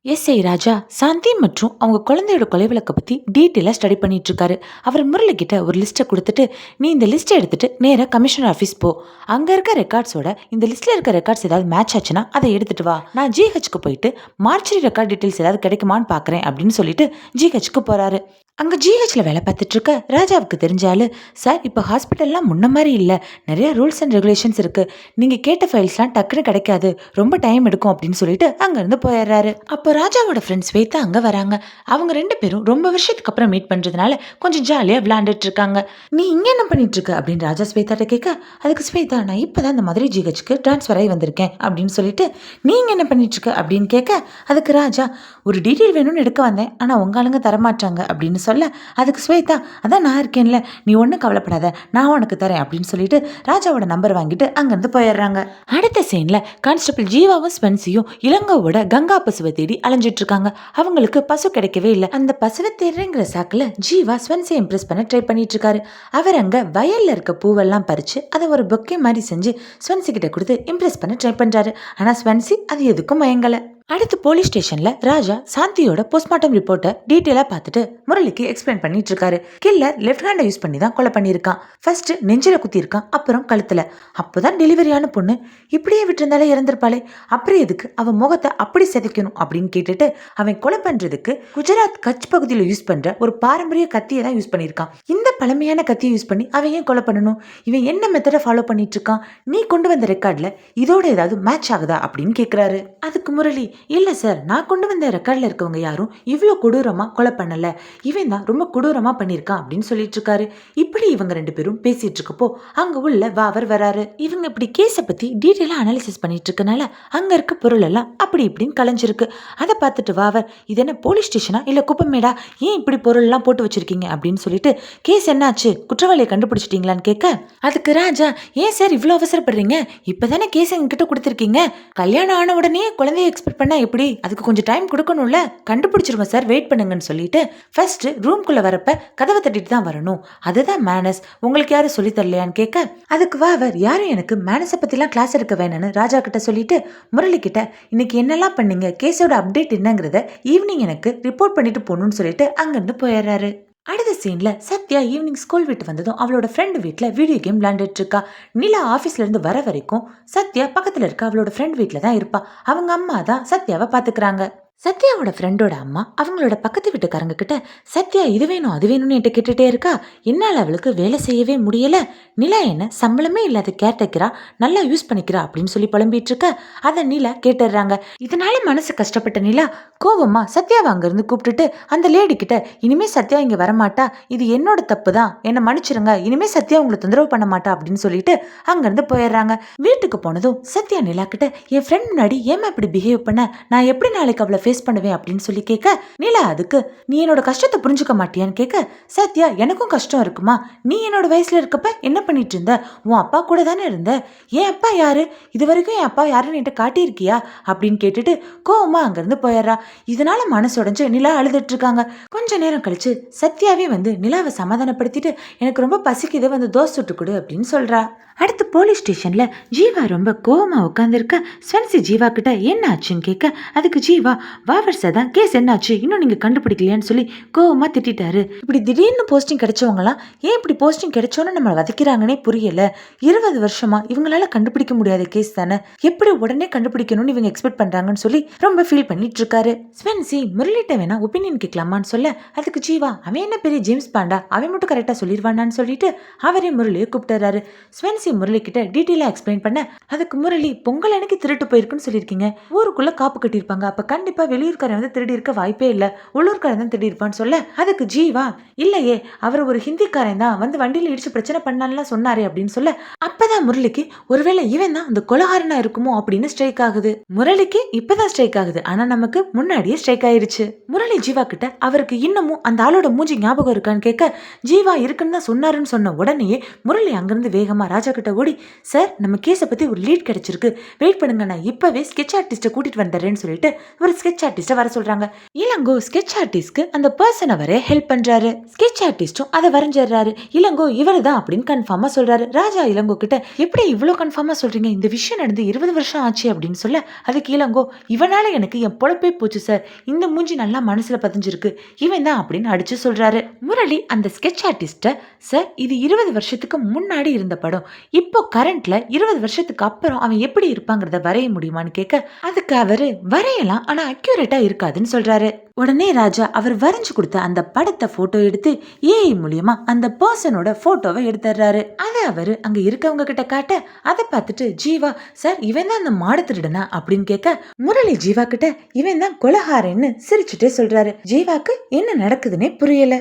SI ராஜா சாந்தி மற்றும் அவங்க குழந்தையோட கொலை வழக்கை பத்தி டீட்டெயிலாக ஸ்டடி பண்ணிட்டு இருக்காரு. அவர் முரளி கிட்ட ஒரு லிஸ்ட்டை கொடுத்துட்டு, நீ இந்த லிஸ்ட்டை எடுத்துட்டு நேராக கமிஷனர் ஆஃபீஸ் போ. அங்க இருக்க ரெக்கார்ட்ஸோட இந்த லிஸ்ட்ல இருக்க ரெக்கார்ட்ஸ் ஏதாவது மேட்ச் ஆச்சுன்னா அதை எடுத்துட்டு வா. நான் ஜிஹெச்க்கு போயிட்டு மார்ச்சரி ரெக்கார்ட் டீட்டெயில்ஸ் ஏதாவது கிடைக்குமான்னு பாக்குறேன் அப்படின்னு சொல்லிட்டு ஜிஹெச்க்கு போறாரு. அங்க ஜிஹெச்ல வேலை பார்த்துட்டு இருக்க ராஜாவுக்கு தெரிஞ்சாலு, சார் இப்போ ஹாஸ்பிட்டல்லாம் முன்ன மாதிரி இல்லை, நிறைய ரூல்ஸ் அண்ட் ரெகுலேஷன்ஸ் இருக்கு, நீங்க கேட்ட ஃபைல்ஸ்லாம் டக்குன்னு கிடைக்காது, ரொம்ப டைம் எடுக்கும் அப்படின்னு சொல்லிட்டு அங்கிருந்து போயிடுறாரு. அப்போ ராஜாவோட ஃப்ரெண்ட்ஸ் ஸ்வேதா அங்க வராங்க. அவங்க ரெண்டு பேரும் ரொம்ப வருஷத்துக்கு அப்புறம் மீட் பண்றதுனால கொஞ்சம் ஜாலியா விளையாண்டுட்டு இருக்காங்க. நீ இங்க என்ன பண்ணிட்டு இருக்க அப்படின்னு ராஜா ஸ்வேதாட்ட கேட்க, அதுக்கு ஸ்வேதா, நான் இப்பதான் இந்த மதுரை ஜிஹெச்க்கு டிரான்ஸ்ஃபர் ஆகி வந்திருக்கேன் அப்படின்னு சொல்லிட்டு, நீங்க என்ன பண்ணிட்டு இருக்க அப்படின்னு கேட்க, அதுக்கு ராஜா, ஒரு டீட்டெயில் வேணும்னு எடுக்க வந்தேன், ஆனா உங்க ஆளுங்க தரமாட்டாங்க அப்படின்னு சொல்ல, அதுக்கு ஸ்வேதா, அதான் நான் இருக்கேன்ல, நீ ஒன்றும் கவலைப்படாத, நான் உனக்கு தரேன் அப்படின்னு சொல்லிட்டு ராஜாவோட நம்பர் வாங்கிட்டு அங்கிருந்து போயிடுறாங்க. அடுத்த சீன்ல கான்ஸ்டபிள் ஜீவாவும் ஸ்பென்சியும் இளங்கோவோட கங்கா பசுவை தேடி அலைஞ்சிட்டு இருக்காங்க. அவங்களுக்கு பசு கிடைக்கவே இல்லை. அந்த பசுவை தேடுறேங்கிற சாக்குல ஜீவா ஸ்பென்சியை இம்ப்ரெஸ் பண்ண ட்ரை பண்ணிட்டு இருக்காரு. அவர் அங்க வயல்ல இருக்க பூவெல்லாம் பறிச்சு அதை ஒரு பொக்கே மாதிரி செஞ்சு ஸ்பென்சி கிட்ட கொடுத்து இம்ப்ரெஸ் பண்ண ட்ரை பண்றாரு. ஆனா ஸ்பென்சி அது எதுக்கும் மயங்கல. அடுத்து போலீஸ் ஸ்டேஷன்ல ராஜா சாந்தியோட போஸ்ட்மார்ட்டம் ரிப்போர்ட்டை டீட்டெயிலா பார்த்துட்டு முரளிக்கு எக்ஸ்பிளைன் பண்ணிட்டு இருக்காரு. கில்லர் லெஃப்ட் ஹேண்டை யூஸ் பண்ணி தான் கொலை பண்ணியிருக்கான். ஃபர்ஸ்ட் நெஞ்சில குத்தி இருக்கான், அப்புறம் கழுத்துல. அப்போதான் டெலிவரியான பொண்ணு, இப்படியே விட்டுருந்தாலே இறந்திருப்பாளே, அப்புறம் எதுக்கு அவன் முகத்தை அப்படி செதைக்கணும் அப்படின்னு கேட்டுட்டு, அவன் கொலை பண்றதுக்கு குஜராத் கட்ச் பகுதியில் யூஸ் பண்ற ஒரு பாரம்பரிய கத்தியை தான் யூஸ் பண்ணியிருக்கான். இந்த பழமையான கத்தியை யூஸ் பண்ணி அவன் ஏன் கொலை பண்ணணும்? இவன் என்ன மெத்தடை ஃபாலோ பண்ணிட்டு இருக்கான்? நீ கொண்டு வந்த ரெக்கார்ட்ல இதோட ஏதாவது மேட்ச் ஆகுதா அப்படின்னு கேட்கிறாரு. அதுக்கு முரளி, இல்ல சார், நான் கொண்டு வந்த ரெக்கார்ட்ல இருக்கவங்க யாரும் இவ்வளோ கொடூரமா கொலை பண்ணல, இவன் தான் ரொம்ப கொடூரமா பண்ணியிருக்கான் அப்படின்னு சொல்லிட்டு இருக்காரு. இப்படி இவங்க ரெண்டு பேரும் பேசிட்டு இருக்கப்போ அங்க உள்ள வாவர் வராரு. இவங்க இப்படி கேஸை பத்தி டீட்டெயிலா அனாலிசிஸ் பண்ணிட்டு இருக்கனால அங்க இருக்க பொருள் எல்லாம் அப்படி இப்படின்னு கலைஞ்சிருக்கு. அதை பார்த்துட்டு வாவர், இது என்ன போலீஸ் ஸ்டேஷனா இல்ல குப்பமேடா, ஏன் இப்படி பொருள் எல்லாம் போட்டு வச்சிருக்கீங்க அப்படின்னு சொல்லிட்டு, கேஸ் என்னாச்சு, குற்றவாளியை கண்டுபிடிச்சிட்டீங்களான்னு கேட்க, அதுக்கு ராஜா, ஏன் சார் இவ்வளவு அவசரப்படுறீங்க, இப்பதானே கேஸ் எங்ககிட்ட கொடுத்துருக்கீங்க, கல்யாணம் ஆன உடனே குழந்தைய எக்ஸ்பெக்ட் பண்ண எப்படி, அதுக்கு கொஞ்சம் டைம் கொடுக்கணும்ல, கண்டுபிடிச்சிருவோம் சார், வெயிட் பண்ணுங்கன்னு சொல்லிட்டு ஃபர்ஸ்ட் ரூம்குள்ள வரப்ப கதவை தட்டிட்டு தான் வரணும், அதுதான் மேனஸ், உங்களுக்கு யாரும் சொல்லி தரலையான்னு கேட்க, அதுக்கு வாவர், யாரும் எனக்கு மேனஸை பத்திலாம் கிளாஸ் எடுக்க வேணும்னு ராஜா கிட்ட சொல்லிட்டு, முரளி கிட்ட இன்னைக்கு என்னெல்லாம் பண்ணீங்க, கேஸோட அப்டேட் என்னங்கிறத ஈவினிங் எனக்கு ரிப்போர்ட் பண்ணிட்டு போகணும்னு சொல்லிட்டு அங்கிருந்து போயிடுறாரு. அடுத்த சீன்ல சத்யா ஈவினிங் ஸ்கூல் விட்டு வந்ததும் அவளோட ஃப்ரெண்டு வீட்டுல வீடியோ கேம் விளையாண்டுட்டு இருக்கா. நிலா ஆபீஸ்ல இருந்து வர வரைக்கும் சத்யா பக்கத்துல இருக்க அவளோட ஃப்ரெண்ட் வீட்டுல தான் இருப்பா. அவங்க அம்மா தான் சத்யாவை பாத்துக்கிறாங்க. சத்யாவோட ஃப்ரெண்டோட அம்மா அவங்களோட பக்கத்து வீட்டுக்காரங்க கிட்ட, சத்யா இது வேணும் அது வேணும்னு என்கிட்ட கேட்டுட்டே இருக்கா, என்னால் அவளுக்கு வேலை செய்யவே முடியல, நிலா என்ன சம்பளமே இல்லாத கேர்டேக்கரா நல்லா யூஸ் பண்ணிக்கிறா அப்படின்னு சொல்லி புலம்பிட்டு இருக்க, அதை நிலா கேட்டுடுறாங்க. இதனால மனசு கஷ்டப்பட்ட நிலா கோவமா சத்யாவை அங்கிருந்து கூப்பிட்டுட்டு அந்த லேடி கிட்ட, இனிமே சத்யா இங்க வரமாட்டா, இது என்னோட தப்பு தான், என்னை மன்னிச்சிருங்க, இனிமே சத்யா உங்களை தொந்தரவு பண்ண மாட்டா அப்படின்னு சொல்லிட்டு அங்கிருந்து போயிடுறாங்க. வீட்டுக்கு போனதும் சத்யா நிலா கிட்ட, என் ஃப்ரெண்ட் முன்னாடி ஏமா இப்படி பிஹேவ் பண்ண, நான் எப்படி நாளைக்கு அவளை ஃபேஸ் பண்ணுவேன் அப்படின்னு சொல்லி கேட்க, நிலா அதுக்கு, நீ என்னோட கஷ்டத்தை புரிஞ்சுக்க மாட்டியான்னு கேட்க, சத்யா, எனக்கும் கஷ்டம் இருக்குமா, நீ என்னோட வயசுல இருக்கப்ப என்ன பண்ணிட்டு இருந்த, உன் அப்பா கூட தானே இருந்த, என் அப்பா யாரு, இது வரைக்கும் என் அப்பா யாருன்னு என்கிட்ட காட்டியிருக்கியா அப்படின்னு கேட்டுட்டு கோவமா அங்கிருந்து போயிடுறா. இதனால மனசு உடைஞ்சு நிலா அழுதுட்டு இருக்காங்க. கொஞ்ச நேரம் கழிச்சு சத்யாவே வந்து நிலாவை சமாதானப்படுத்திட்டு, எனக்கு ரொம்ப பசிக்குது, வந்து தோசை சுட்டு கொடு அப்படின்னு சொல்றா. அடுத்து போலீஸ் ஸ்டேஷன்ல ஜீவா ரொம்ப கோவமா உட்காந்துருக்க, ஸ்வென்சி ஜீவா கிட்ட என்ன ஆச்சுன்னு கேட்க, அதுக்கு ஜீவா, வாவர்ஸா தான் கேஸ் என்னாச்சு இன்னும் நீங்க கண்டுபிடிக்கலையான்னு சொல்லி கோவமா திட்டாரு. இப்படி திடீர்னு போஸ்டிங் கிடைச்சவங்களாம் ஏன் இப்படி போஸ்டிங் கிடைச்சோன்னு நம்மளை வதைக்கிறாங்கன்னே புரியல, 20 வருஷமா இவங்களால கண்டுபிடிக்க முடியாத கேஸ் தானே, எப்படி உடனே கண்டுபிடிக்கணும்னு இவங்க எக்ஸ்பெக்ட் பண்றாங்கன்னு சொல்லி ரொம்ப ஃபீல் பண்ணிட்டு இருக்காரு. ஸ்வென்சி முரளிட்ட வேணா ஒப்பீனியன் கேட்கலாமான்னு சொல்ல, அதுக்கு ஜீவா, அவன் என்ன பெரிய ஜேம்ஸ் பாண்டா, அவன் மட்டும் கரெக்டா சொல்லிடுவானான்னு சொல்லிட்டு அவரே முரளியை கூப்பிட்டுறாரு. ஸ்வென்சி முரளி கிட்ட டீட்டெயிலா எக்ஸ்பிளைன் பண்ண, அதுக்கு முரளி, பொங்கல் அன்னைக்கு திருட்டு போயிருக்குன்னு சொல்லியிருக்கீங்க, ஊருக்குள்ள காப்பு கட்டியிருப்பாங்க, அப்ப கண்டிப்பா வெளியூர்காரன் வந்து திருடி இருக்க வாய்ப்பே இல்ல, உள்ளூர்காரன் தான் திருடி இருப்பான்னு சொல்ல, அதுக்கு ஜீவா, இல்லையே, அவர் ஒரு ஹிந்திக்காரன் தான், வந்து வண்டியில இடிச்சு பிரச்சனை பண்ணான்லாம் சொன்னாரே அப்படின்னு சொல்ல, அப்பதான் முரளிக்கு ஒருவேளை இவன் தான் அந்த கொலகாரனா இருக்குமோ அப்படின்னு ஸ்ட்ரைக் ஆகுது. முரளிக்கு இப்பதான் ஸ்ட்ரைக் ஆகுது, ஆனா நமக்கு முன்னாடியே ஸ்ட்ரைக் ஆயிருச்சு. முரளி ஜீவா கிட்ட, அவருக்கு இன்னமும் அந்த ஆளோட மூஞ்சி ஞாபகம் இருக்கான்னு கேட்க, ஜீவா இருக்குன்னு தான் சொன்னாருன்னு சொன்ன உடனே முரளி அங்கிருந்து வேகமா ராஜா கிட்ட ஓடி, சார் நம்ம கேஸை பத்தி ஒரு லீட் கிடைச்சிருக்கு, வெயிட் பண்ணுங்க, நான் இப்பவே ஸ்கெட்ச் ஆர்டிஸ்ட கூட்டிட்டு வந்துடுறேன்னு சொல்லிட்டு ஒரு ஸ்கெட்ச் ஸ்கெட்ச் ஆர்டிஸ்ட வர சொல்றாங்க. இளங்கோ ஸ்கெட்ச் ஆர்டிஸ்ட்க்கு அந்த பர்சனை வரைய ஹெல்ப் பண்றாரு. ஸ்கெட்ச் ஆர்டிஸ்டும் அதை வரைஞ்சிடுறாரு. இளங்கோ இவருதான் அப்படின்னு கன்ஃபார்மா சொல்றாரு. ராஜா இளங்கோ கிட்ட எப்படி இவ்வளவு கன்ஃபார்மா சொல்றீங்க, இந்த விஷயம் நடந்து 20 வருஷம் ஆச்சு அப்படின்னு சொல்ல, அதுக்கு இளங்கோ இவனால எனக்கு என் பொழப்பே போச்சு சார், இந்த மூஞ்சி நல்லா மனசுல பதிஞ்சிருக்கு, இவன் தான் அப்படின்னு அடிச்சு சொல்றாரு. முரளி அந்த ஸ்கெட்ச் ஆர்டிஸ்ட, சார் இது 20 வருஷத்துக்கு முன்னாடி இருந்த படம், இப்போ கரண்ட்ல 20 வருஷத்துக்கு அப்புறம் அவன் எப்படி இருப்பாங்கிறத வரைய முடியுமான்னு கேட்க, அதுக்கு அவரு வரையலாம் ஆனா அக்யூரேட்டா இருக்காதுன்னு சொல்றாரு. உடனே ராஜா அவர் வரைஞ்சு கொடுத்த அந்த படத்தை போட்டோ எடுத்து ஏஐ மூலியமா அந்த பர்சனோட போட்டோவை எடுத்துறாரு. அதை அவரு அங்க இருக்கவங்க கிட்ட காட்ட, அதை பார்த்துட்டு ஜீவா, சார் இவன் தான் அந்த மாடு திருடனா அப்படின்னு கேட்க, முரளி ஜீவா கிட்ட இவன் தான் கொலகாரன்னு சிரிச்சுட்டே சொல்றாரு. ஜீவாக்கு என்ன நடக்குதுன்னே புரியல.